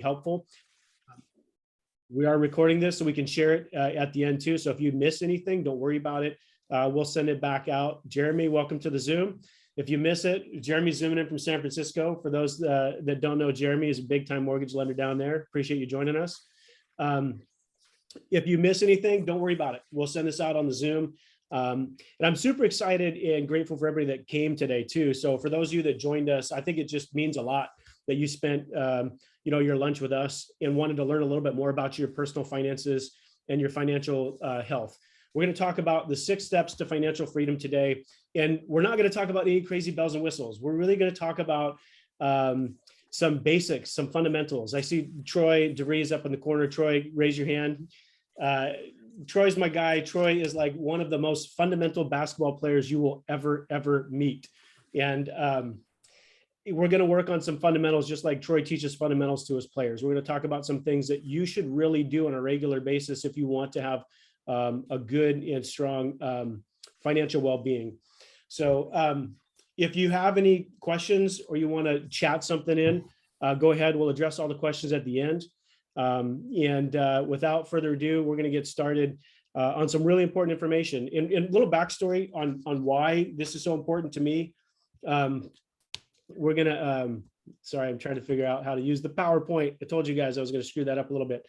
helpful. We are recording this so we can share it at the end too. So if you miss anything, don't worry about it. We'll send it back out. Jeremy, welcome to the Zoom. If you miss it, Jeremy's zooming in from San Francisco. For those that don't know, Jeremy is a big time mortgage lender down there. Appreciate you joining us. If you miss anything, don't worry about it. We'll send this out on the Zoom. And I'm super excited and grateful for everybody that came today too. So for those of you that joined us, I think it just means a lot that you spent your lunch with us and wanted to learn a little bit more about your personal finances and your financial health. We're going to talk about the 6 steps to financial freedom today. And we're not going to talk about any crazy bells and whistles. We're really going to talk about some basics, some fundamentals. I see Troy DeVries up in the corner. Troy, raise your hand. Troy's my guy. Troy is like one of the most fundamental basketball players you will ever meet. And we're going to work on some fundamentals, just like Troy teaches fundamentals to his players. We're going to talk about some things that you should really do on a regular basis if you want to have a good and strong financial well-being. So if you have any questions or you want to chat something in, go ahead. We'll address all the questions at the end. Without further ado, we're going to get started on some really important information. And a little backstory on why this is so important to me. We're going to, sorry, I'm trying to figure out how to use the PowerPoint. I told you guys I was going to screw that up a little bit.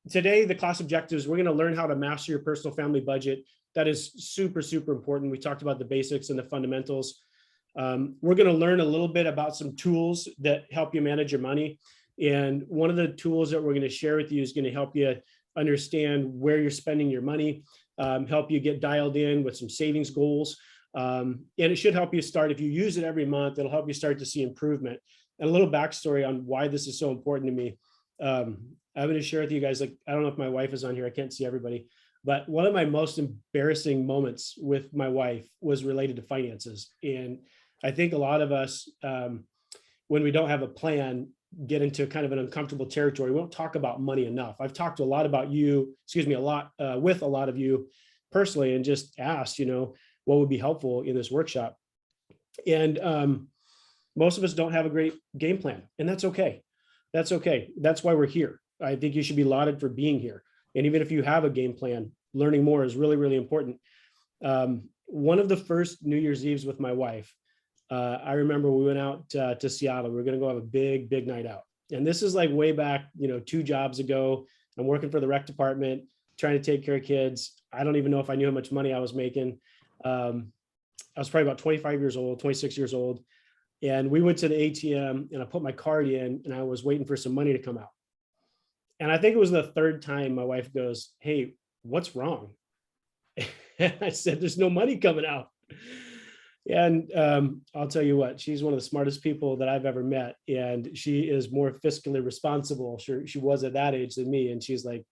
Today, the class objectives, we're going to learn how to master your personal family budget. That is super, super important. We talked about the basics and the fundamentals. We're going to learn a little bit about some tools that help you manage your money. And one of the tools that we're going to share with you is going to help you understand where you're spending your money, help you get dialed in with some savings goals. And it should help you start, if you use it every month, it'll help you start to see improvement. And a little backstory on why this is so important to me. I'm going to share with you guys, like, I don't know if my wife is on here. I can't see everybody, but one of my most embarrassing moments with my wife was related to finances. And I think a lot of us, when we don't have a plan, get into kind of an uncomfortable territory. We don't talk about money enough. I've talked a lot about you, with a lot of you personally, and just asked, what would be helpful in this workshop. And most of us don't have a great game plan, and that's okay. That's okay. That's why we're here. I think you should be lauded for being here. And even if you have a game plan, learning more is really, really important. One of the first New Year's Eves with my wife, I remember we went out to Seattle. We were going to go have a big night out. And this is like way back, 2 jobs ago. I'm working for the rec department, trying to take care of kids. I don't even know if I knew how much money I was making. I was probably about 25 years old, 26 years old. And we went to the ATM and I put my card in and I was waiting for some money to come out. And I think it was the 3rd time my wife goes, "Hey, what's wrong?" And I said, "There's no money coming out." And I'll tell you what, she's one of the smartest people that I've ever met. And she is more fiscally responsible. She was at that age than me. And she's like,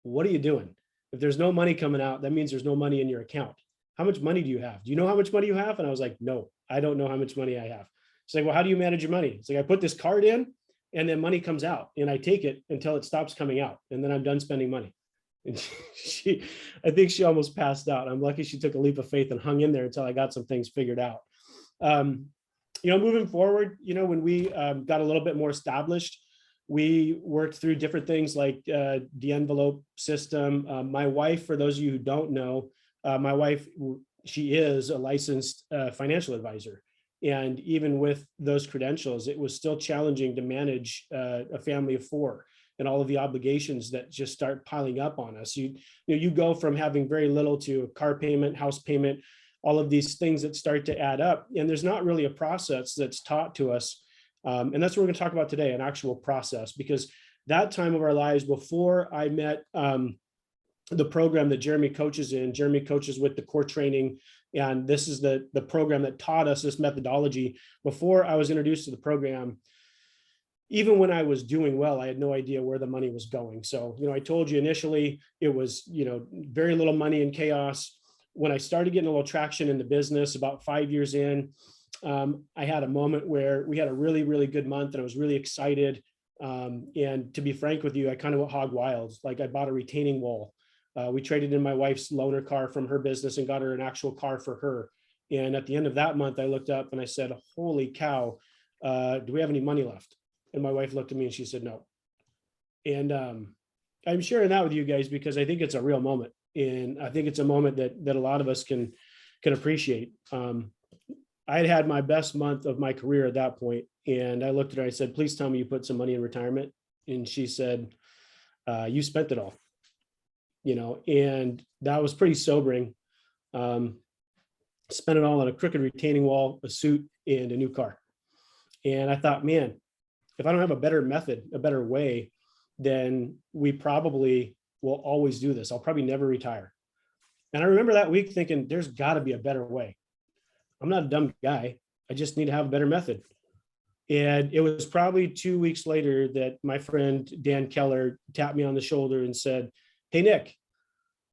"What are you doing? If there's no money coming out, that means there's no money in your account. How much money do you have? Do you know how much money you have?" And I was like, "No, I don't know how much money I have." She's like, "Well, how do you manage your money?" It's like, "I put this card in and then money comes out and I take it until it stops coming out. And then I'm done spending money." And I think she almost passed out. I'm lucky she took a leap of faith and hung in there until I got some things figured out. Moving forward, when we got a little bit more established, we worked through different things like the envelope system. My wife, for those of you who don't know, my wife, she is a licensed financial advisor. And even with those credentials, it was still challenging to manage a family of 4 and all of the obligations that just start piling up on us. You go from having very little to a car payment, house payment, all of these things that start to add up. And there's not really a process that's taught to us. And that's what we're going to talk about today, an actual process, because that time of our lives before I met the program that Jeremy coaches in. Jeremy coaches with the core training. And this is the program that taught us this methodology. Before I was introduced to the program, even when I was doing well, I had no idea where the money was going. So, I told you initially it was, very little money in chaos. When I started getting a little traction in the business about 5 years in, I had a moment where we had a really, really good month and I was really excited. And to be frank with you, I kind of went hog wild. Like I bought a retaining wall. We traded in my wife's loaner car from her business and got her an actual car for her. And at the end of that month, I looked up and I said, "Holy cow, do we have any money left?" And my wife looked at me and she said, no. And I'm sharing that with you guys because I think it's a real moment. And I think it's a moment that a lot of us can appreciate. I had my best month of my career at that point, and I looked at her, I said, please tell me you put some money in retirement. And she said, you spent it all, and that was pretty sobering. Spent it all on a crooked retaining wall, a suit, and a new car. And I thought, man, if I don't have a better method, a better way, then we probably will always do this. I'll probably never retire. And I remember that week thinking, there's got to be a better way. I'm not a dumb guy. I just need to have a better method. And it was probably 2 weeks later that my friend Dan Keller tapped me on the shoulder and said, hey, Nick,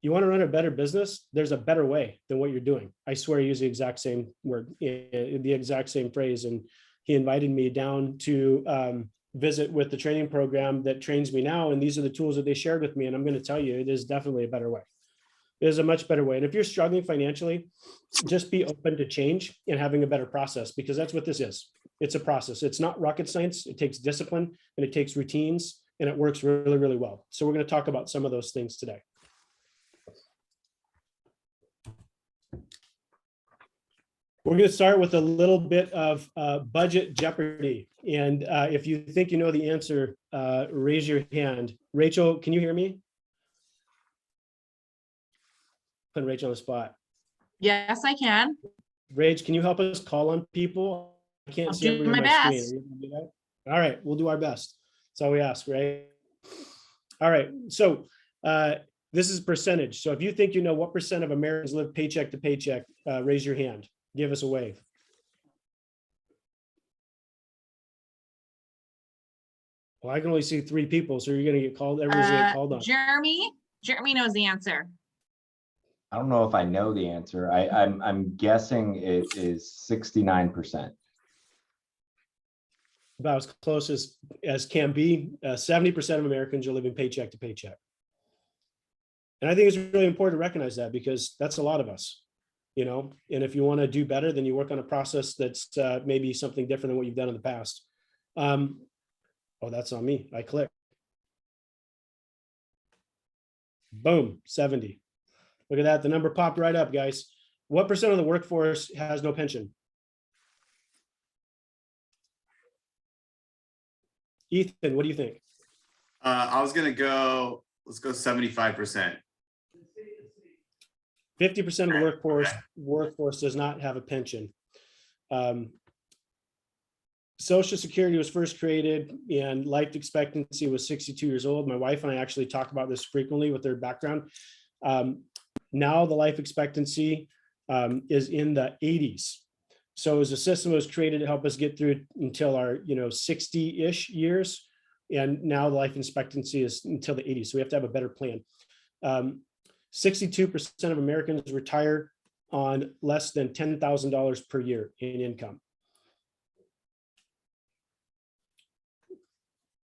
you want to run a better business? There's a better way than what you're doing. I swear he used the exact same word, the exact same phrase. And he invited me down to visit with the training program that trains me now. And these are the tools that they shared with me. And I'm going to tell you, it is definitely a better way. It is a much better way. And if you're struggling financially, just be open to change and having a better process, because that's what this is. It's a process. It's not rocket science. It takes discipline and it takes routines, and it works really, really well. So we're going to talk about some of those things today. We're going to start with a little bit of budget jeopardy. And if you think you know the answer, raise your hand. Rachel, can you hear me? Putting Rachel on the spot. Yes, I can. Rach, can you help us call on people? I can't see everybody on my screen. Are you gonna do that? All right, we'll do our best. That's all we ask, right? All right, so this is percentage. So if you think you know what percent of Americans live paycheck to paycheck, raise your hand. Give us a wave. Well, I can only see 3 people, so you're going to get called. Everyone's going to get called on. Jeremy knows the answer. I don't know if I know the answer. I'm guessing it is 69%. About as close as can be. 70% of Americans are living paycheck to paycheck. And I think it's really important to recognize that, because that's a lot of us, and if you want to do better, then you work on a process that's maybe something different than what you've done in the past. Oh, that's on me. I clicked. Boom, 70. Look at that. The number popped right up, guys. What percent of the workforce has no pension? Ethan, what do you think? I was going to go, let's go 75%. 50% of the workforce does not have a pension. Social Security was first created and life expectancy was 62 years old. My wife and I actually talk about this frequently with their background. Now the life expectancy is in the 80s. So as a system was created to help us get through until our 60-ish years. And now the life expectancy is until the 80s. So we have to have a better plan. 62% of Americans retire on less than $10,000 per year in income.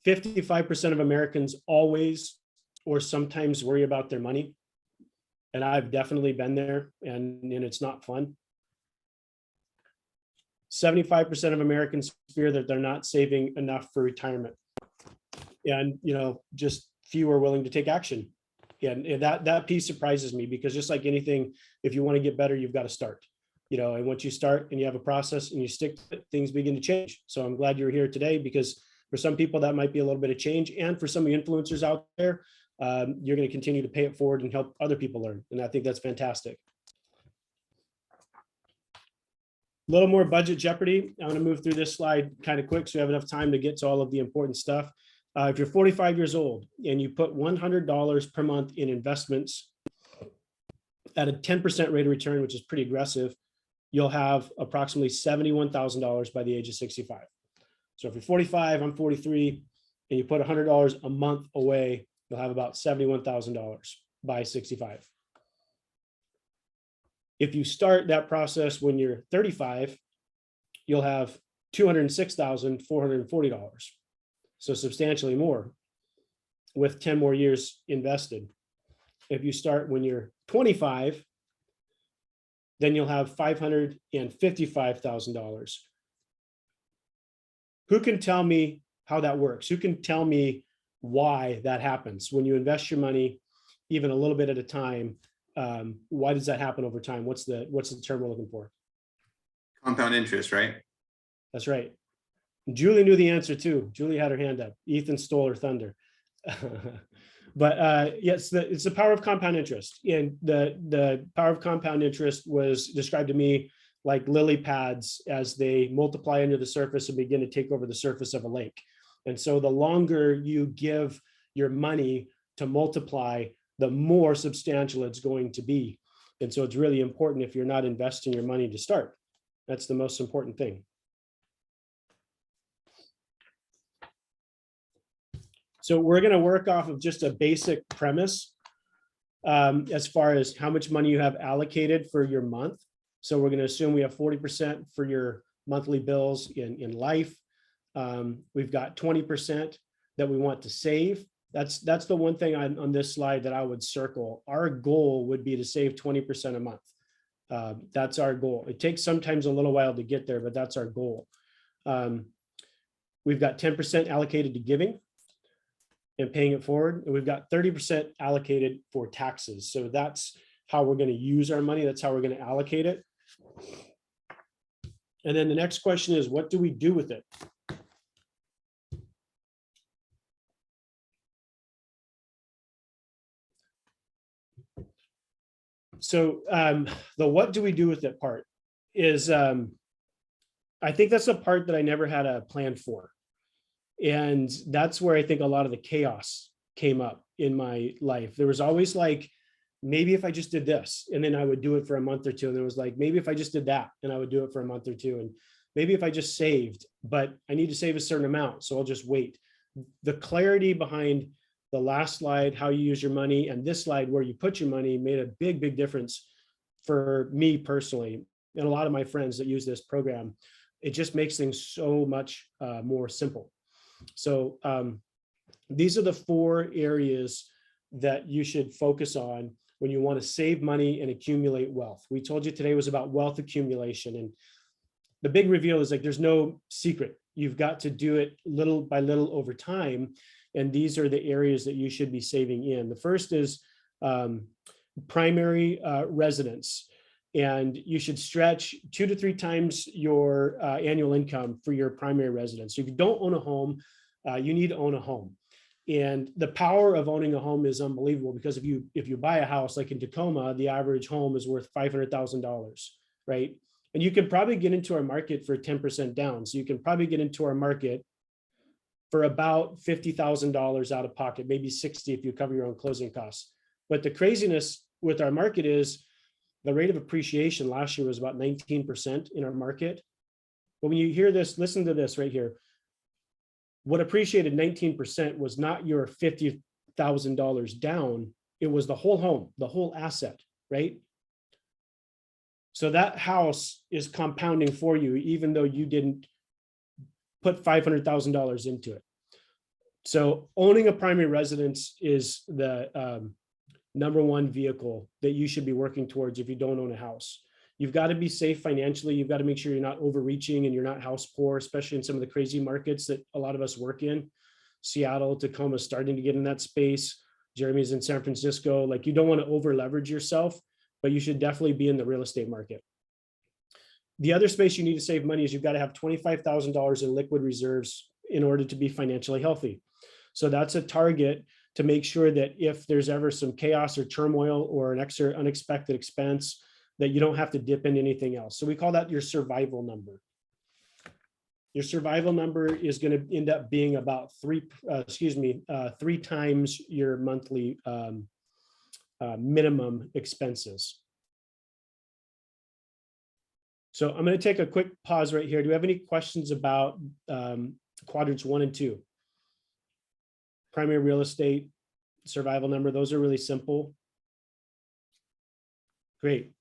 55% of Americans always or sometimes worry about their money. And I've definitely been there, and it's not fun. 75% of Americans fear that they're not saving enough for retirement. And, just few are willing to take action. And that piece surprises me, because just like anything, if you want to get better, you've got to start, and once you start and you have a process and you stick to it, things begin to change. So I'm glad you're here today, because for some people that might be a little bit of change. And for some of the influencers out there, you're going to continue to pay it forward and help other people learn. And I think that's fantastic. A little more budget jeopardy. I'm going to move through this slide kind of quick so we have enough time to get to all of the important stuff. If you're 45 years old and you put $100 per month in investments at a 10% rate of return, which is pretty aggressive, you'll have approximately $71,000 by the age of 65. So if you're 45, I'm 43, and you put $100 a month away, you'll have about $71,000 by 65. If you start that process when you're 35, you'll have $206,440. So substantially more, with 10 more years invested. If you start when you're 25, then you'll have $555,000. Who can tell me how that works? Who can tell me why that happens when you invest your money, even a little bit at a time? Why does that happen over time? What's the term we're looking for? Compound interest, right? That's right. Julie knew the answer too. Julie had her hand up. Ethan stole her thunder. But yes, it's the power of compound interest. And the power of compound interest was described to me like lily pads as they multiply under the surface and begin to take over the surface of a lake. And so the longer you give your money to multiply, the more substantial it's going to be. And so it's really important if you're not investing your money to start. That's the most important thing. So we're going to work off of just a basic premise as far as how much money you have allocated for your month. So we're going to assume we have 40% for your monthly bills in life. We've got 20% that we want to save. That's the one thing on this slide that I would circle. Our goal would be to save 20% a month. That's our goal. It takes sometimes a little while to get there, but that's our goal. We've got 10% allocated to giving and paying it forward. And we've got 30% allocated for taxes. So that's how we're going to use our money. That's how we're going to allocate it. And then the next question is, what do we do with it? So the what do we do with it part is, I think that's a part that I never had a plan for. And that's where I think a lot of the chaos came up in my life. There was always like, maybe if I just did this, and then I would do it for a month or two. And there was like, maybe if I just did that, and I would do it for a month or two. And maybe if I just saved, but I need to save a certain amount, so I'll just wait. The clarity behind the last slide, how you use your money, and this slide where you put your money made a big, big difference for me personally, and a lot of my friends that use this program. It just makes things so much more simple. So these are the 4 areas that you should focus on when you want to save money and accumulate wealth. We told you today was about wealth accumulation, and the big reveal is like, there's no secret. You've got to do it little by little over time. And these are the areas that you should be saving in. The first is primary residence. And you should stretch 2 to 3 times your annual income for your primary residence. So if you don't own a home, you need to own a home. And the power of owning a home is unbelievable, because if you buy a house like in Tacoma, the average home is worth $500,000, right? And you can probably get into our market for 10% down. So you can probably get into our market for about $50,000 out of pocket, maybe 60 if you cover your own closing costs. But the craziness with our market is the rate of appreciation last year was about 19% in our market. But when you hear this, listen to this right here. What appreciated 19% was not your $50,000 down. It was the whole home, the whole asset, right? So that house is compounding for you, even though you didn't put $500,000 into it. So owning a primary residence is the number one vehicle that you should be working towards if you don't own a house. You've got to be safe financially. You've got to make sure you're not overreaching and you're not house poor, especially in some of the crazy markets that a lot of us work in. Seattle, Tacoma is starting to get in that space. Jeremy's in San Francisco. Like, you don't want to over leverage yourself, but you should definitely be in the real estate market. The other space you need to save money is you've got to have $25,000 in liquid reserves in order to be financially healthy. So that's a target to make sure that if there's ever some chaos or turmoil or an extra unexpected expense, that you don't have to dip into anything else. So we call that your survival number. Your survival number is going to end up being about 3 times your monthly minimum expenses. So I'm going to take a quick pause right here. Do we have any questions about quadrants 1 and 2? Primary real estate, survival number, those are really simple. Great.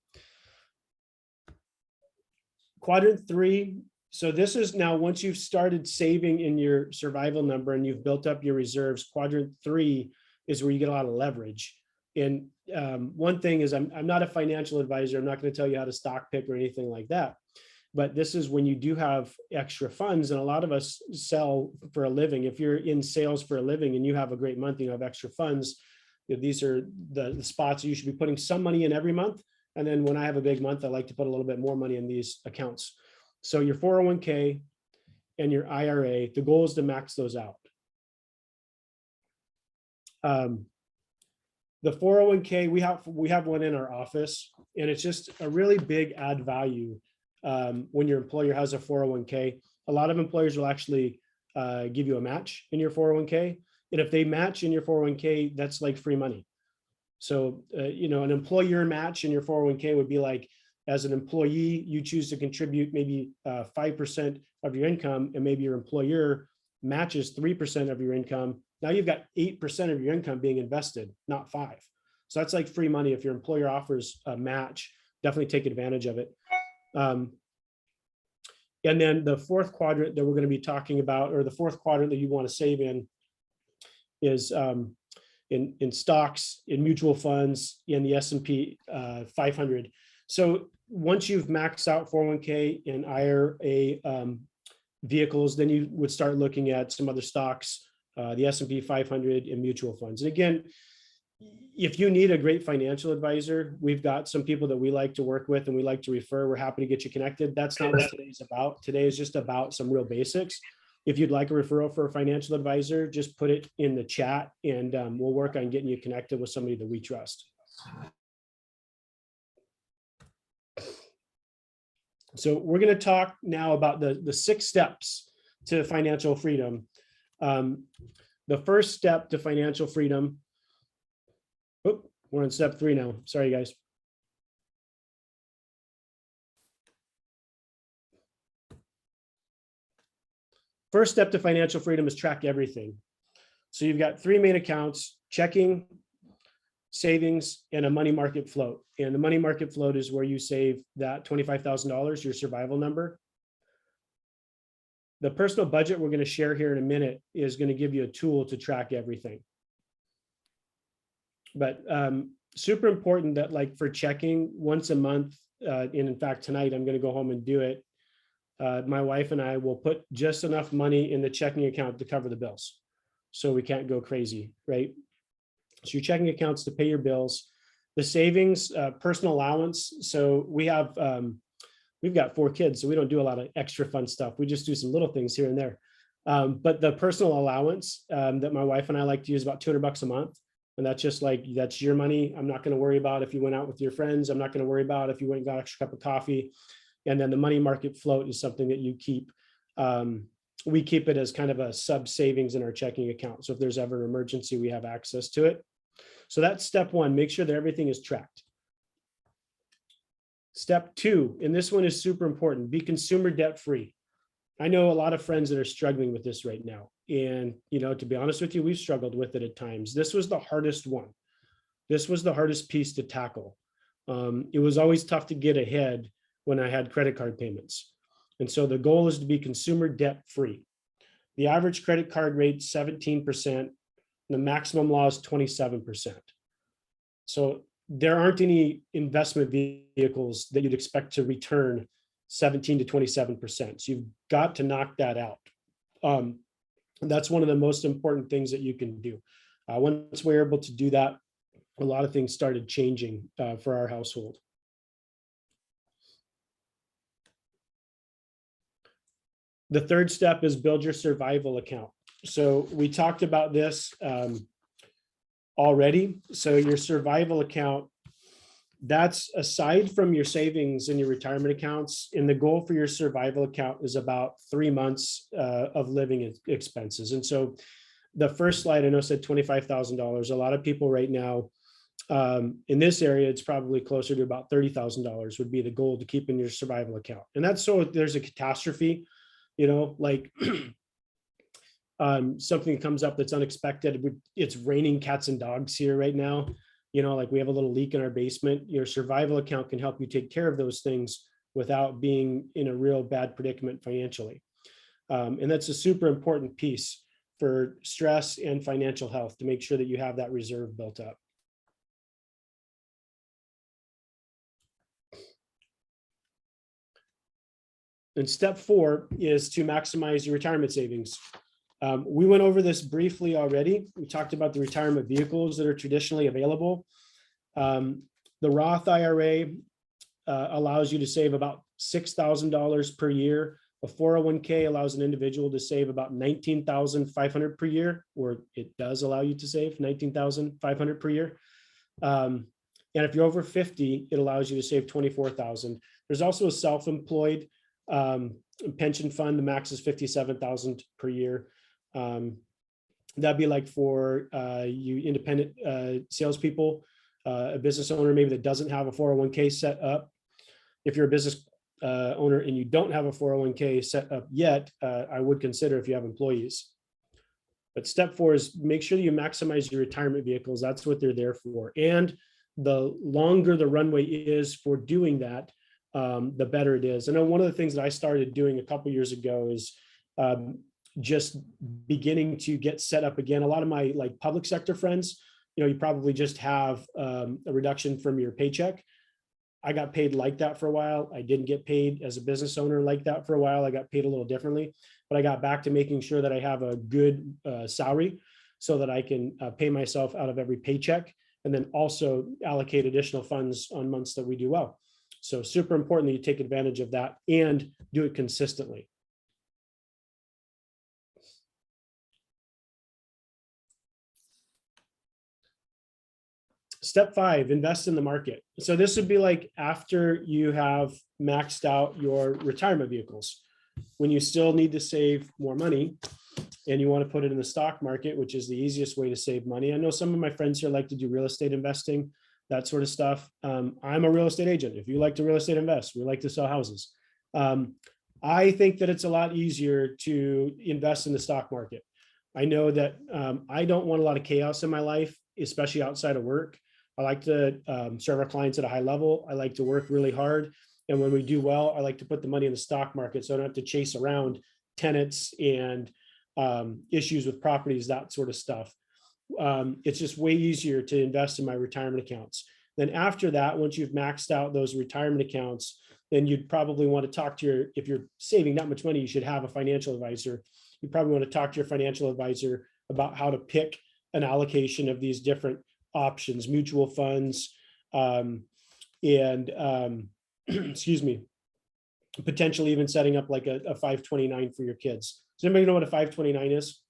Quadrant 3. So this is now, once you've started saving in your survival number and you've built up your reserves, quadrant 3 is where you get a lot of leverage. And one thing is, I'm not a financial advisor. I'm not going to tell you how to stock pick or anything like that. But this is when you do have extra funds, and a lot of us sell for a living. If you're in sales for a living and you have a great month, and you have extra funds, these are the spots you should be putting some money in every month. And then when I have a big month, I like to put a little bit more money in these accounts. So your 401k and your IRA, the goal is to max those out. The 401k, we have one in our office, and it's just a really big add value. When your employer has a 401k, a lot of employers will actually give you a match in your 401k. And if they match in your 401k, that's like free money. So, an employer match in your 401k would be like, as an employee, you choose to contribute maybe 5% of your income, and maybe your employer matches 3% of your income. Now you've got 8% of your income being invested, not 5. So that's like free money. If your employer offers a match, definitely take advantage of it. And then the fourth quadrant that we're going to be talking about, or the fourth quadrant that you want to save in, is in stocks, in mutual funds, in the S&P 500. So once you've maxed out 401k and IRA vehicles, then you would start looking at some other stocks, the S&P 500 and mutual funds. And again, if you need a great financial advisor, we've got some people that we like to work with and we like to refer. We're happy to get you connected. That's not what today's about. Today is just about some real basics. If you'd like a referral for a financial advisor, just put it in the chat, and we'll work on getting you connected with somebody that we trust. So we're going to talk now about the 6 steps to financial freedom. The first step to financial freedom. Oh, we're on step 3 now. Sorry, guys. First step to financial freedom is track everything. So you've got 3 main accounts: checking, savings, and a money market float. And the money market float is where you save that $25,000, your survival number. The personal budget we're going to share here in a minute is going to give you a tool to track everything. But super important that, like, for checking, once a month, and in fact, tonight I'm going to go home and do it. My wife and I will put just enough money in the checking account to cover the bills, so we can't go crazy, right? So your checking accounts to pay your bills, the savings, personal allowance. So we've got 4 kids, so we don't do a lot of extra fun stuff. We just do some little things here and there. But the personal allowance that my wife and I like to use, about $200 a month. And that's just like, that's your money. I'm not going to worry about if you went out with your friends. I'm not going to worry about if you went and got an extra cup of coffee. And then the money market float is something that you keep. We keep it as kind of a sub savings in our checking account. So if there's ever an emergency, we have access to it. So that's step 1, make sure that everything is tracked. Step 2, and this one is super important, be consumer debt free. I know a lot of friends that are struggling with this right now. And, to be honest with you, we've struggled with it at times. This was the hardest one. This was the hardest piece to tackle. It was always tough to get ahead when I had credit card payments. And so the goal is to be consumer debt free. The average credit card rate, 17%. The maximum law is 27%. So there aren't any investment vehicles that you'd expect to return 17 to 27%. So you've got to knock that out. That's one of the most important things that you can do. Once we're able to do that, a lot of things started changing for our household. The third step is build your survival account. So we talked about this already. So your survival account, that's aside from your savings and your retirement accounts. And the goal for your survival account is about 3 months of living expenses. And so the first slide I know said $25,000. A lot of people right now in this area, it's probably closer to about $30,000 would be the goal to keep in your survival account. And that's so if there's a catastrophe, like something comes up that's unexpected. It's raining cats and dogs here right now. Like we have a little leak in our basement. Your survival account can help you take care of those things without being in a real bad predicament financially. And that's a super important piece for stress and financial health, to make sure that you have that reserve built up. And step 4 is to maximize your retirement savings. We went over this briefly already. We talked about the retirement vehicles that are traditionally available. The Roth IRA allows you to save about $6,000 per year. A 401k allows an individual to save about $19,500 per year, or it does allow you to save $19,500 per year. And if you're over 50, it allows you to save $24,000. There's also a self-employed pension fund. The max is $57,000 per year. That'd be like for you independent salespeople, a business owner maybe that doesn't have a 401k set up. If you're a business owner and you don't have a 401k set up yet, I would consider if you have employees. But step 4 is make sure you maximize your retirement vehicles. That's what they're there for. And the longer the runway is for doing that, the better it is. I know one of the things that I started doing a couple years ago is just beginning to get set up again. A lot of my like public sector friends, you probably just have a reduction from your paycheck. I got paid like that for a while. I didn't get paid as a business owner like that for a while. I got paid a little differently, but I got back to making sure that I have a good salary so that I can pay myself out of every paycheck, and then also allocate additional funds on months that we do well. So super important that you take advantage of that and do it consistently. Step 5, invest in the market. So this would be like after you have maxed out your retirement vehicles, when you still need to save more money and you want to put it in the stock market, which is the easiest way to save money. I know some of my friends here like to do real estate investing, that sort of stuff. I'm a real estate agent. If you like to real estate invest, we like to sell houses. I think that it's a lot easier to invest in the stock market. I know that I don't want a lot of chaos in my life, especially outside of work. I like to serve our clients at a high level. I like to work really hard. And when we do well, I like to put the money in the stock market so I don't have to chase around tenants and issues with properties, that sort of stuff. It's just way easier to invest in my retirement accounts. Then after that, once you've maxed out those retirement accounts, then you'd probably want to talk to if you're saving that much money, you should have a financial advisor. You probably want to talk to your financial advisor about how to pick an allocation of these different options, mutual funds, and excuse me, potentially even setting up like a 529 for your kids. Does anybody know what a 529 is?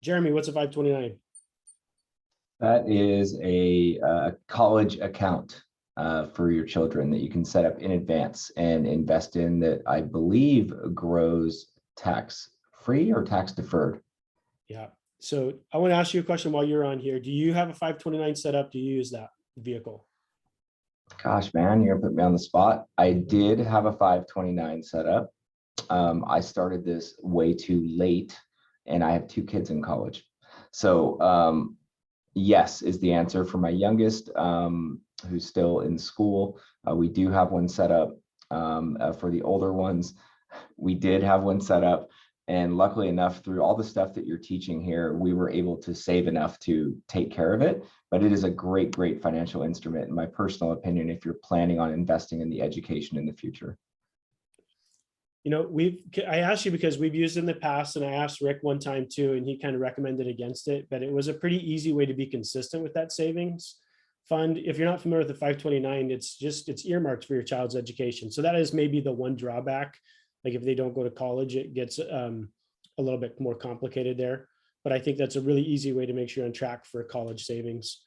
Jeremy, what's a 529? That is a college account for your children that you can set up in advance and invest in, that I believe grows tax free or tax deferred. Yeah. So I want to ask you a question while you're on here. Do you have a 529 set up? Do you use that vehicle? Gosh, man, you're gonna put me on the spot. I did have a 529 set up. I started this way too late, and I have 2 kids in college. So yes is the answer for my youngest, who's still in school. We do have one set up. For the older ones, we did have one set up. And luckily enough, through all the stuff that you're teaching here, we were able to save enough to take care of it. But it is a great, great financial instrument, in my personal opinion, if you're planning on investing in the education in the future. I asked you because we've used it in the past, and I asked Rick one time too, and he kind of recommended against it, but it was a pretty easy way to be consistent with that savings fund. If you're not familiar with the 529, it's earmarked for your child's education. So that is maybe the one drawback. Like if they don't go to college, it gets a little bit more complicated there. But I think that's a really easy way to make sure you're on track for college savings.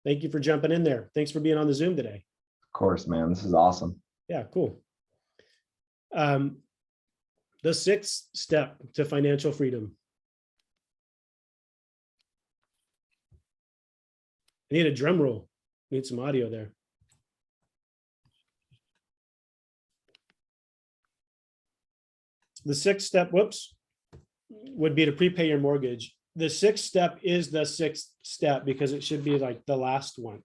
Thank you for jumping in there. Thanks for being on the Zoom today. Of course, man. This is awesome. Yeah, cool. The 6th step to financial freedom. I need a drum roll. Need some audio there. The 6th step, would be to prepay your mortgage. The 6th step is the 6th step because it should be like the last one.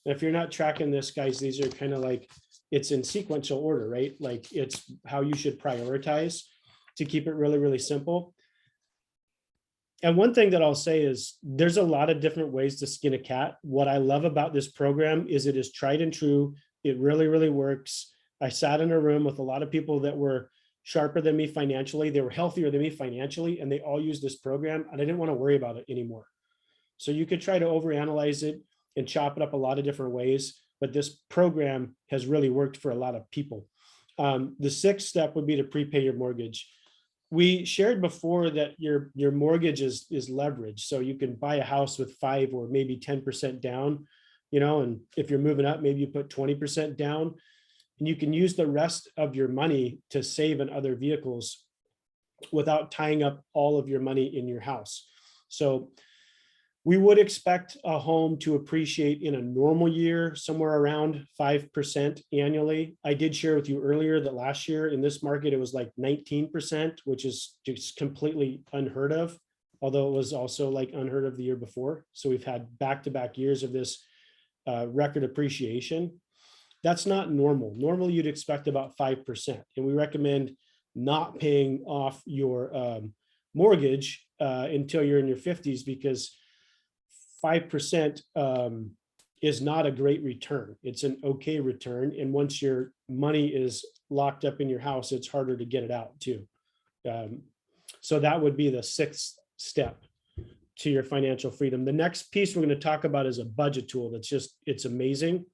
And if you're not tracking this, guys, these are kind of like, it's in sequential order, right? Like it's how you should prioritize to keep it really, really simple. And one thing that I'll say is there's a lot of different ways to skin a cat. What I love about this program is it is tried and true. It really, really works. I sat in a room with a lot of people that were sharper than me financially. They were healthier than me financially, and they all used this program, and I didn't want to worry about it anymore. So you could try to overanalyze it and chop it up a lot of different ways, but this program has really worked for a lot of people. The sixth step would be to prepay your mortgage. We shared before that your mortgage is leverage. So you can buy a house with 5 or maybe 10% down, and if you're moving up, maybe you put 20% down, and you can use the rest of your money to save in other vehicles without tying up all of your money in your house. So we would expect a home to appreciate in a normal year somewhere around 5% annually. I did share with you earlier that last year in this market, it was like 19%, which is just completely unheard of, although it was also like unheard of the year before. So we've had back-to-back years of this record appreciation. That's not normal. Normally you'd expect about 5%. And we recommend not paying off your mortgage until you're in your 50s, because 5% is not a great return. It's an okay return. And once your money is locked up in your house, it's harder to get it out too. So that would be the sixth step to your financial freedom. The next piece we're going to talk about is a budget tool. It's amazing.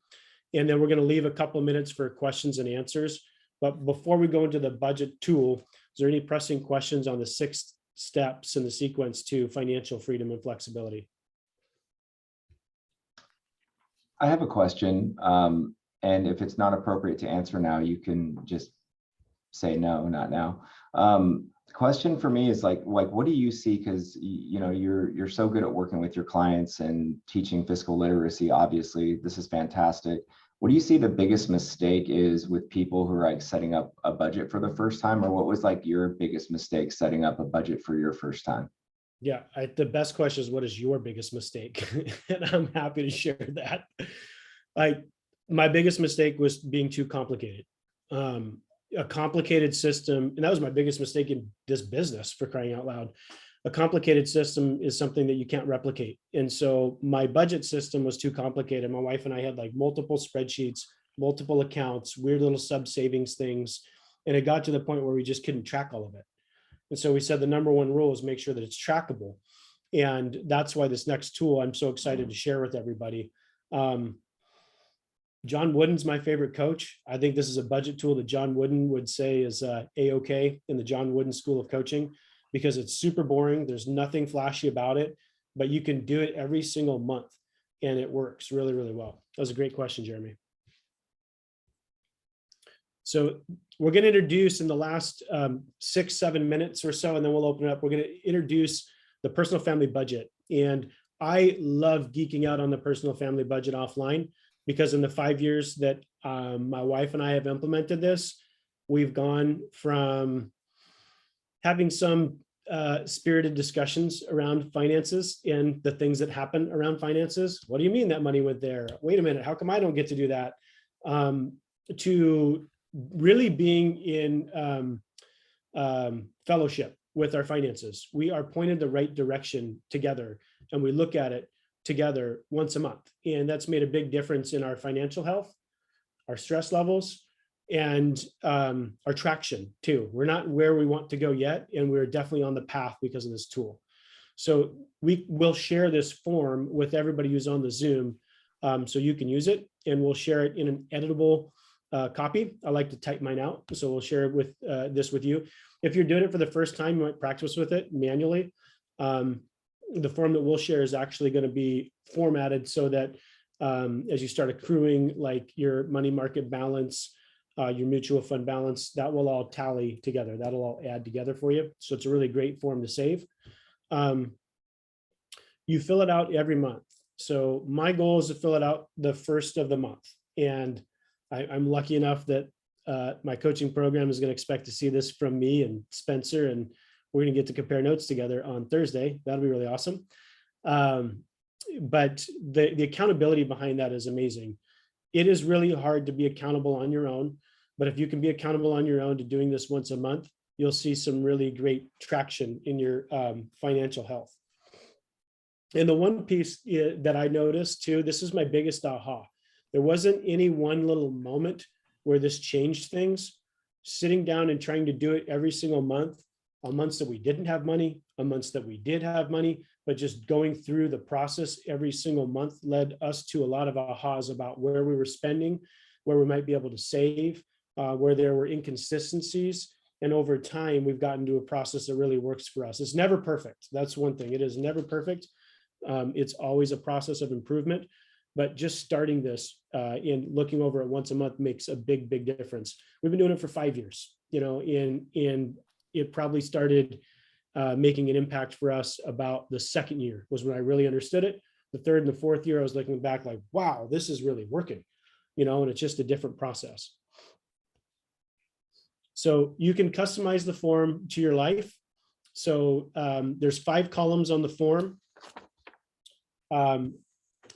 And then we're going to leave a couple of minutes for questions and answers. But before we go into the budget tool, is there any pressing questions on the 6 steps in the sequence to financial freedom and flexibility? I have a question, and if it's not appropriate to answer now, you can just say no, not now. The question for me is like what do you see? Because you're so good at working with your clients and teaching fiscal literacy. Obviously, this is fantastic. What do you see the biggest mistake is with people who are like setting up a budget for the first time, or what was like your biggest mistake setting up a budget for your first time? Yeah, the best question is, what is your biggest mistake? And I'm happy to share that. My biggest mistake was being too complicated. A complicated system, and that was my biggest mistake in this business, for crying out loud. A complicated system is something that you can't replicate. And so my budget system was too complicated. My wife and I had like multiple spreadsheets, multiple accounts, weird little sub savings things. And it got to the point where we just couldn't track all of it. And so we said the number one rule is make sure that it's trackable. And that's why this next tool I'm so excited to share with everybody. John Wooden's my favorite coach. I think this is a budget tool that John Wooden would say is A-OK in the John Wooden School of Coaching, because it's super boring. There's nothing flashy about it, but you can do it every single month and it works really, really well. That was a great question, Jeremy. So we're going to introduce in the last 6-7 minutes or so, and then we'll open it up. We're going to introduce the personal family budget. And I love geeking out on the personal family budget offline, because in the 5 years that my wife and I have implemented this, we've gone from having some spirited discussions around finances and the things that happen around finances. What do you mean that money went there? Wait a minute, how come I don't get to do that? To really being in fellowship with our finances. We are pointed the right direction together, and we look at it together once a month. And that's made a big difference in our financial health, our stress levels, and our traction too. We're not where we want to go yet, and we're definitely on the path because of this tool. So we will share this form with everybody who's on the Zoom, so you can use it, and we'll share it in an editable copy. I like to type mine out, so we'll share it with this with you. If you're doing it for the first time, you might practice with it manually. The form that we'll share is actually going to be formatted so that as you start accruing like your money market balance, your mutual fund balance, that will all tally together. That'll all add together for you. So it's a really great form to save. You fill it out every month. So my goal is to fill it out the first of the month. And I'm lucky enough that my coaching program is going to expect to see this from me and Spencer, and we're going to get to compare notes together on Thursday. That'll be really awesome. But the accountability behind that is amazing. It is really hard to be accountable on your own, but if you can be accountable on your own to doing this once a month, you'll see some really great traction in your financial health. And the one piece that I noticed too, this is my biggest aha. There wasn't any one little moment where this changed things, sitting down and trying to do it every single month, on months that we didn't have money, on months that we did have money, but just going through the process every single month led us to a lot of ahas about where we were spending, where we might be able to save, where there were inconsistencies. And over time, we've gotten to a process that really works for us. It's never perfect. That's one thing. It is never perfect. It's always a process of improvement, but just starting this and looking over it once a month makes a big, big difference. We've been doing it for 5 years, and it probably started making an impact for us about the second year was when I really understood it. The third and the fourth year, I was looking back like, wow, this is really working, and it's just a different process. So you can customize the form to your life. So there's 5 columns on the form.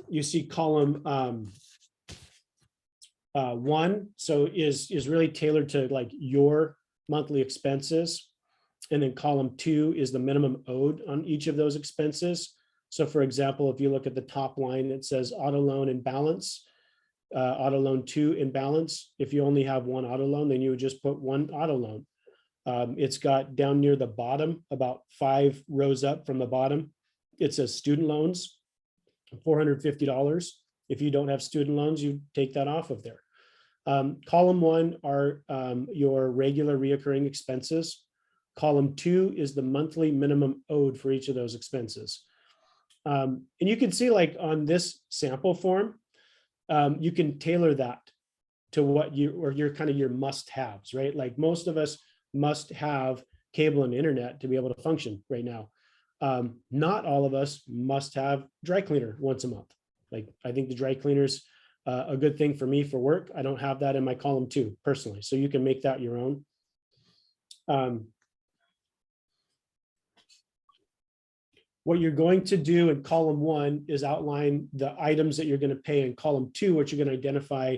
You see column 1, so is really tailored to like your monthly expenses. And then column 2 is the minimum owed on each of those expenses. So for example, if you look at the top line, it says auto loan and balance, auto loan 2 in balance. If you only have one auto loan, then you would just put one auto loan. It's got down near the bottom, about 5 rows up from the bottom, it says student loans, $450. If you don't have student loans, you take that off of there. Column 1 are your regular reoccurring expenses. Column 2 is the monthly minimum owed for each of those expenses. And you can see like on this sample form, you can tailor that to what your kind of your must-haves, right? Like most of us must have cable and internet to be able to function right now. Not all of us must have dry cleaner once a month. Like I think the dry cleaner's a good thing for me for work. I don't have that in my column 2 personally, so you can make that your own. What you're going to do in column 1 is outline the items that you're going to pay. In column 2, what you're going to identify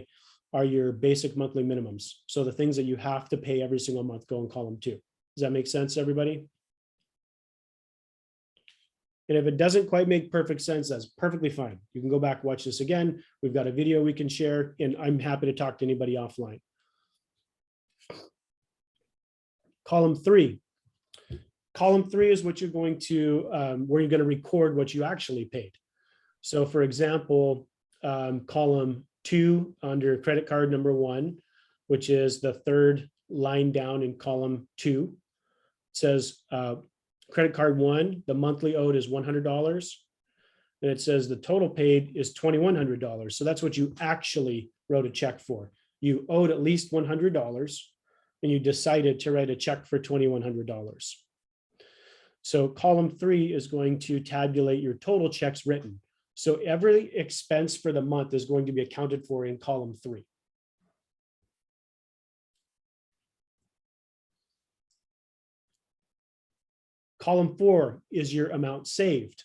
are your basic monthly minimums. So the things that you have to pay every single month go in column 2. Does that make sense, everybody? And if it doesn't quite make perfect sense, that's perfectly fine. You can go back, watch this again. We've got a video we can share, and I'm happy to talk to anybody offline. Column 3. Column 3 is what you're going to, where you're going to record what you actually paid. So for example, column 2 under credit card number 1, which is the 3rd line down in column 2, says credit card 1, the monthly owed is $100. And it says the total paid is $2,100. So that's what you actually wrote a check for. You owed at least $100 and you decided to write a check for $2,100. So column 3 is going to tabulate your total checks written. So every expense for the month is going to be accounted for in column 3. Column 4 is your amount saved.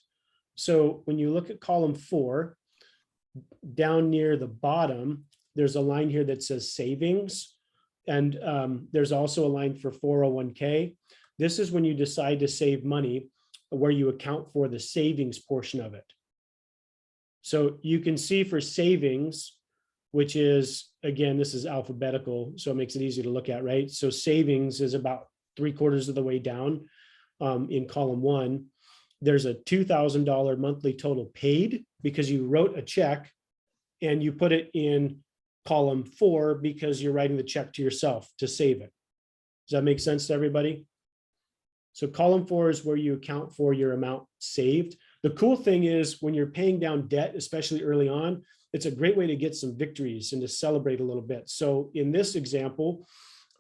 So when you look at column 4, down near the bottom, there's a line here that says savings. And there's also a line for 401k. This is when you decide to save money, where you account for the savings portion of it. So you can see for savings, which is, again, this is alphabetical, so it makes it easy to look at, right? So savings is about 3/4 of the way down in column 1. There's a $2,000 monthly total paid because you wrote a check and you put it in column 4 because you're writing the check to yourself to save it. Does that make sense to everybody? So column 4 is where you account for your amount saved. The cool thing is when you're paying down debt, especially early on, it's a great way to get some victories and to celebrate a little bit. So in this example,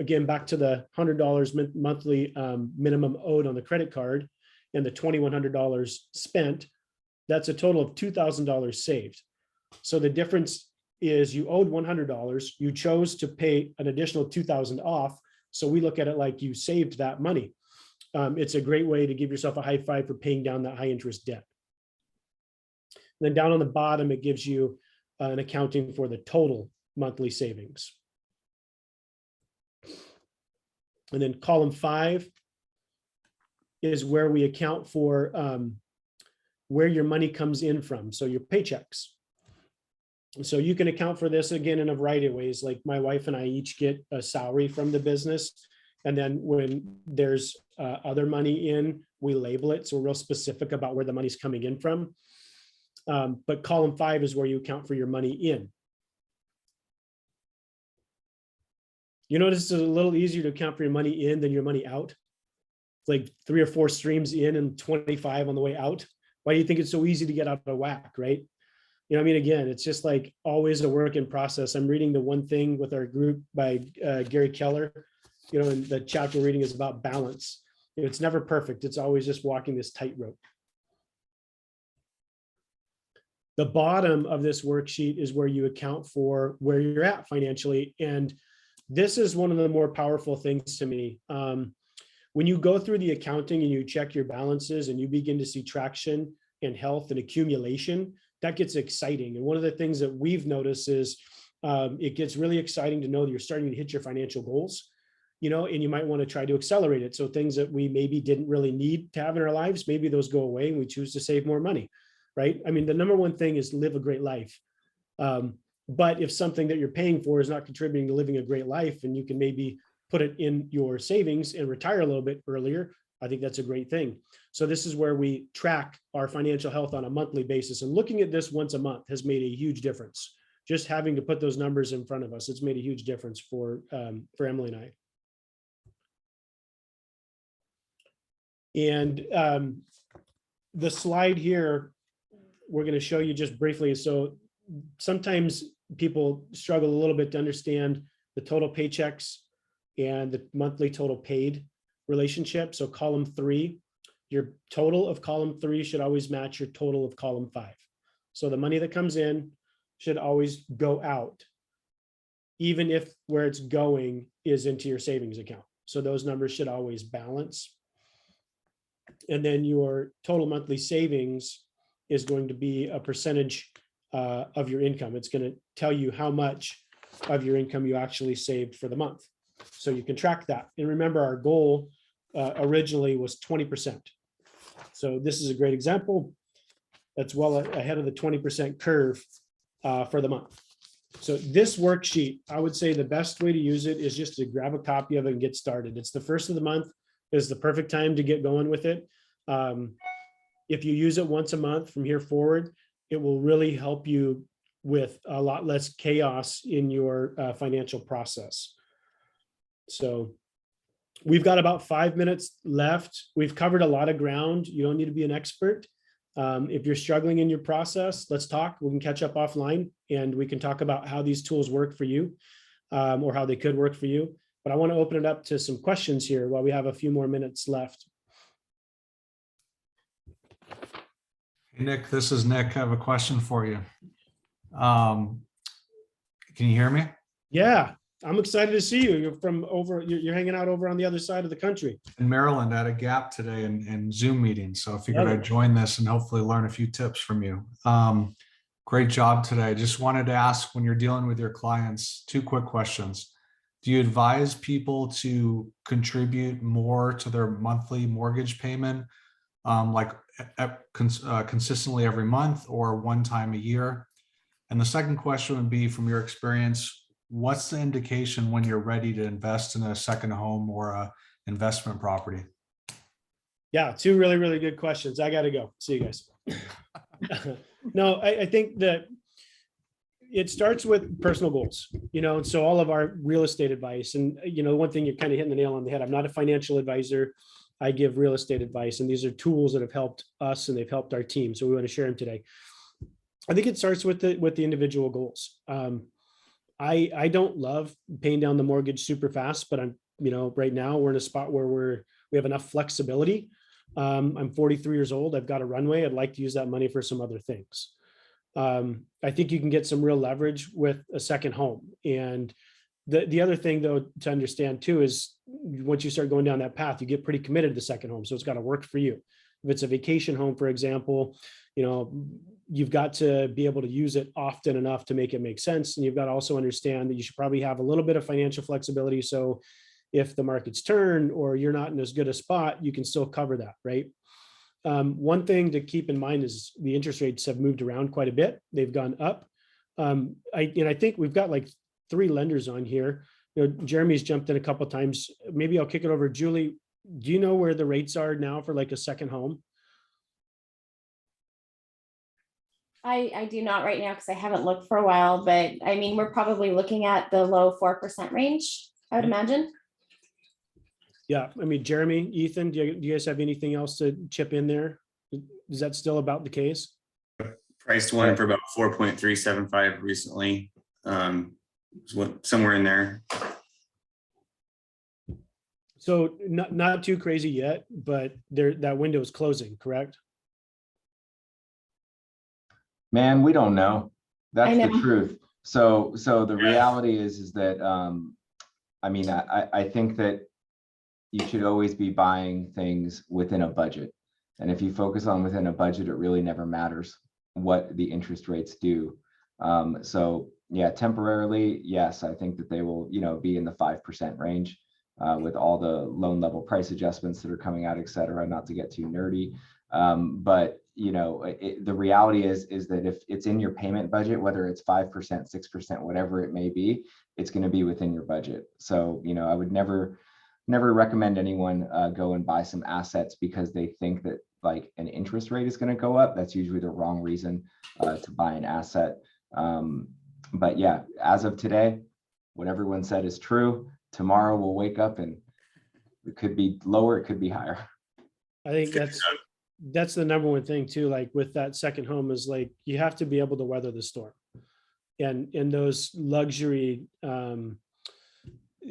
again, back to the $100 monthly minimum owed on the credit card and the $2,100 spent, that's a total of $2,000 saved. So the difference is you owed $100, you chose to pay an additional $2,000 off. So we look at it like you saved that money. It's a great way to give yourself a high five for paying down that high interest debt. And then down on the bottom, it gives you an accounting for the total monthly savings. And then column 5 is where we account for where your money comes in from. So your paychecks. So you can account for this again in a variety of ways. Like my wife and I each get a salary from the business. And then when there's other money in, we label it. So we're real specific about where the money's coming in from. But column 5 is where you account for your money in. You notice it's a little easier to account for your money in than your money out. It's like 3 or 4 streams in and 25 on the way out. Why do you think it's so easy to get out of whack, right? You know, I mean, again, it's just like always a work in process. I'm reading the One Thing with our group by Gary Keller. You know, and the chapter we're reading is about balance. You know, it's never perfect. It's always just walking this tightrope. The bottom of this worksheet is where you account for where you're at financially. And this is one of the more powerful things to me. When you go through the accounting and you check your balances and you begin to see traction and health and accumulation, that gets exciting. And one of the things that we've noticed is it gets really exciting to know that you're starting to hit your financial goals, you know, and you might want to try to accelerate it. So things that we maybe didn't really need to have in our lives, maybe those go away and we choose to save more money, right? I mean, the number one thing is live a great life. But if something that you're paying for is not contributing to living a great life, and you can maybe put it in your savings and retire a little bit earlier, I think that's a great thing. So this is where we track our financial health on a monthly basis. And looking at this once a month has made a huge difference. Just having to put those numbers in front of us, it's made a huge difference for Emily and I. And the slide here, we're going to show you just briefly. So sometimes people struggle a little bit to understand the total paychecks and the monthly total paid relationship. So column 3, your total of column 3 should always match your total of column 5. So the money that comes in should always go out, even if where it's going is into your savings account. So those numbers should always balance. And then your total monthly savings is going to be a percentage of your income. It's going to tell you how much of your income you actually saved for the month. So you can track that. And remember, our goal originally was 20%. So this is a great example. That's well ahead of the 20% curve for the month. So this worksheet, I would say the best way to use it is just to grab a copy of it and get started. It's the first of the month, is the perfect time to get going with it. If you use it once a month from here forward, it will really help you with a lot less chaos in your financial process. So we've got about 5 minutes left. We've covered a lot of ground. You don't need to be an expert. If you're struggling in your process, let's talk. We can catch up offline and we can talk about how these tools work for you, or how they could work for you. But I want to open it up to some questions here while we have a few more minutes left. Hey, Nick, this is Nick. I have a question for you. Can you hear me? Yeah, I'm excited to see you. You're from over, you're hanging out over on the other side of the country. In Maryland, I had a gap today in Zoom meetings, so I figured I'd join this and hopefully learn a few tips from you. Great job today. Just wanted to ask, when you're dealing with your clients, 2 quick questions. Do you advise people to contribute more to their monthly mortgage payment, consistently every month or one time a year? And the second question would be, from your experience, what's the indication when you're ready to invest in a second home or a investment property? Yeah, 2 really, really good questions. I got to go. See you guys. No, I think that it starts with personal goals, and so all of our real estate advice, and, one thing you're kind of hitting the nail on the head. I'm not a financial advisor. I give real estate advice, and these are tools that have helped us and they've helped our team. So we want to share them today. I think it starts with the individual goals. I don't love paying down the mortgage super fast, but I'm, right now we're in a spot where we have enough flexibility. I'm 43 years old. I've got a runway. I'd like to use that money for some other things. I think you can get some real leverage with a second home. And the other thing, though, to understand too, is once you start going down that path, you get pretty committed to the second home. So it's got to work for you. If it's a vacation home, for example, you've got to be able to use it often enough to make it make sense. And you've got to also understand that you should probably have a little bit of financial flexibility. So if the markets turn or you're not in as good a spot, you can still cover that, right? One thing to keep in mind is the interest rates have moved around quite a bit. They've gone up. I think we've got like 3 lenders on here. Jeremy's jumped in a couple times. Maybe I'll kick it over. Julie, do you know where the rates are now for like a second home? I do not right now because I haven't looked for a while, but I mean, we're probably looking at the low 4% range, I would imagine. Yeah, I mean, Jeremy, Ethan, do you guys have anything else to chip in there? Is that still about the case? Priced one for about 4.375 recently. Somewhere in there. So not too crazy yet, but that window is closing, correct? Man, we don't know. That's the know. truth. So the reality is that, I mean, I think that you should always be buying things within a budget. And if you focus on within a budget, it really never matters what the interest rates do. So yeah, temporarily, yes, I think that they will, be in the 5% range with all the loan level price adjustments that are coming out, et cetera, not to get too nerdy. But the reality is that if it's in your payment budget, whether it's 5%, 6%, whatever it may be, it's going to be within your budget. So, I would never recommend anyone go and buy some assets because they think that like an interest rate is going to go up. That's usually the wrong reason to buy an asset. But yeah, as of today, what everyone said is true. Tomorrow we'll wake up and it could be lower, it could be higher. I think that's the number one thing too, like with that second home is like, you have to be able to weather the storm. And in those luxury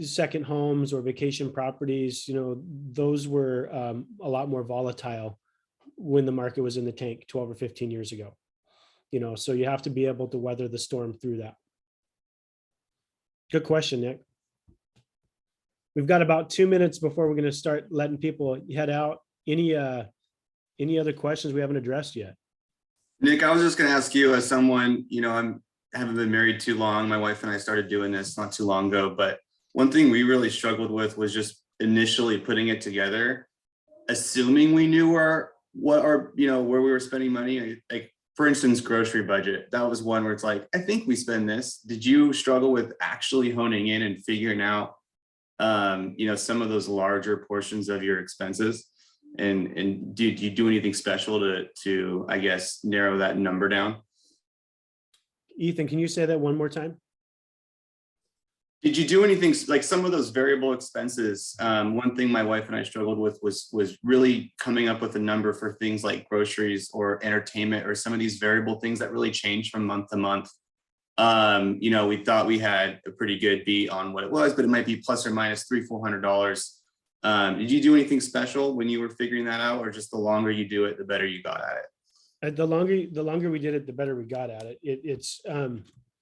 second homes or vacation properties, those were a lot more volatile when the market was in the tank 12 or 15 years ago. So you have to be able to weather the storm through that. Good question, Nick. We've got about 2 minutes before we're going to start letting people head out. Any other questions we haven't addressed yet? Nick, I was just going to ask you as someone, I haven't been married too long. My wife and I started doing this not too long ago, but one thing we really struggled with was just initially putting it together, assuming we knew where we were spending money. Like for instance, grocery budget. That was one where it's like, I think we spend this. Did you struggle with actually honing in and figuring out, some of those larger portions of your expenses? And did you do anything special to, I guess, narrow that number down? Ethan, can you say that one more time? Did you do anything like some of those variable expenses? One thing my wife and I struggled with was really coming up with a number for things like groceries or entertainment or some of these variable things that really change from month to month. We thought we had a pretty good beat on what it was, but it might be plus or minus $300-400. Did you do anything special when you were figuring that out, or just the longer you do it, the better you got at it? The longer we did it, the better we got at it.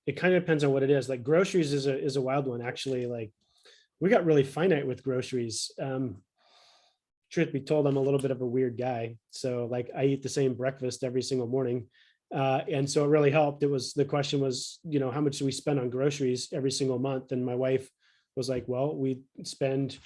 It kind of depends on what it is. Like groceries is a wild one, actually. Like we got really finite with groceries. Truth be told, I'm a little bit of a weird guy. So like I eat the same breakfast every single morning. And so it really helped. The question was, how much do we spend on groceries every single month? And my wife was like, well, we spend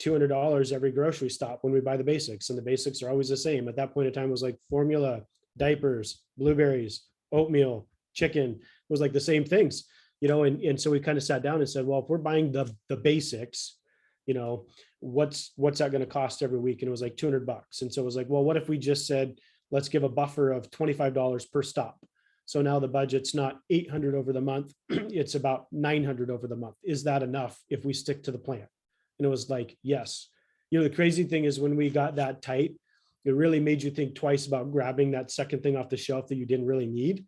$200 every grocery stop when we buy the basics, and the basics are always the same. At that point in time, it was like formula, diapers, blueberries, oatmeal, chicken. It was like the same things, and so we kind of sat down and said, well, if we're buying the basics, what's that going to cost every week? And it was like $200. And so it was like, well, what if we just said, let's give a buffer of $25 per stop. So now the budget's not $800 over the month, it's about $900 over the month. Is that enough if we stick to the plan? And it was like, yes. The crazy thing is when we got that tight, it really made you think twice about grabbing that second thing off the shelf that you didn't really need.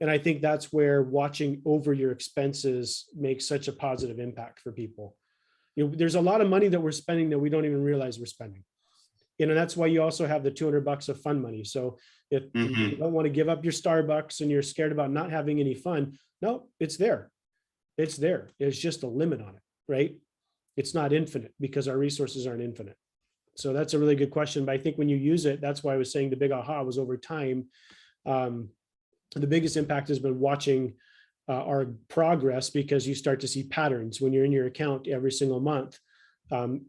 And I think that's where watching over your expenses makes such a positive impact for people. There's a lot of money that we're spending that we don't even realize we're spending. That's why you also have the $200 of fun money. So if you don't want to give up your Starbucks and you're scared about not having any fun, no, it's there. It's there. There's just a limit on it, right? It's not infinite because our resources aren't infinite. So that's a really good question. But I think when you use it, that's why I was saying the big aha was over time. The biggest impact has been watching our progress, because you start to see patterns when you're in your account every single month.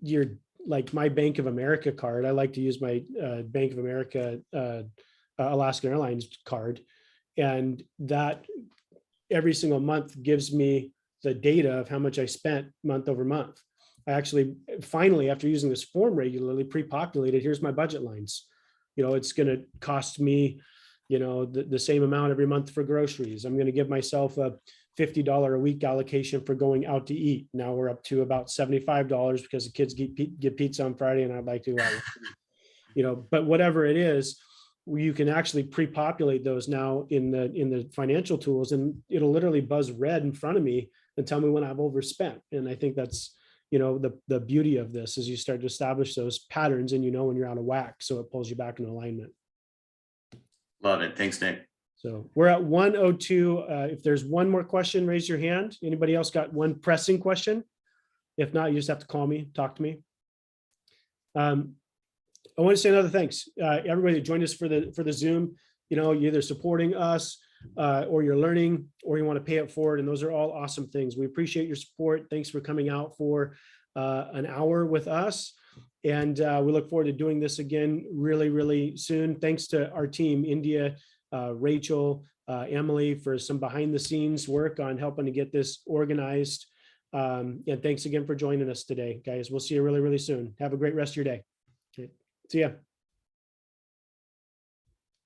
You're like my Bank of America card. I like to use my Bank of America Alaska Airlines card, and that every single month gives me the data of how much I spent month over month. I actually finally, after using this form regularly, pre-populated, here's my budget lines. It's going to cost me, the same amount every month for groceries. I'm going to give myself a $50 a week allocation for going out to eat. Now we're up to about $75 because the kids get pizza on Friday, and I'd like to, but whatever it is, you can actually pre-populate those now in the financial tools, and it'll literally buzz red in front of me and tell me when I've overspent. And I think that's, the beauty of this is you start to establish those patterns, and when you're out of whack, so it pulls you back into alignment. Love it. Thanks, Nick. So we're at 1:02. If there's one more question, raise your hand. Anybody else got one pressing question? If not, you just have to call me, talk to me. I want to say another thanks. Everybody that joined us for the Zoom, you're either supporting us or you're learning, or you want to pay it forward. And those are all awesome things. We appreciate your support. Thanks for coming out for an hour with us. And we look forward to doing this again really, really soon. Thanks to our team, India, Rachel, Emily, for some behind the scenes work on helping to get this organized. And thanks again for joining us today, guys. We'll see you really, really soon. Have a great rest of your day. Okay. See ya.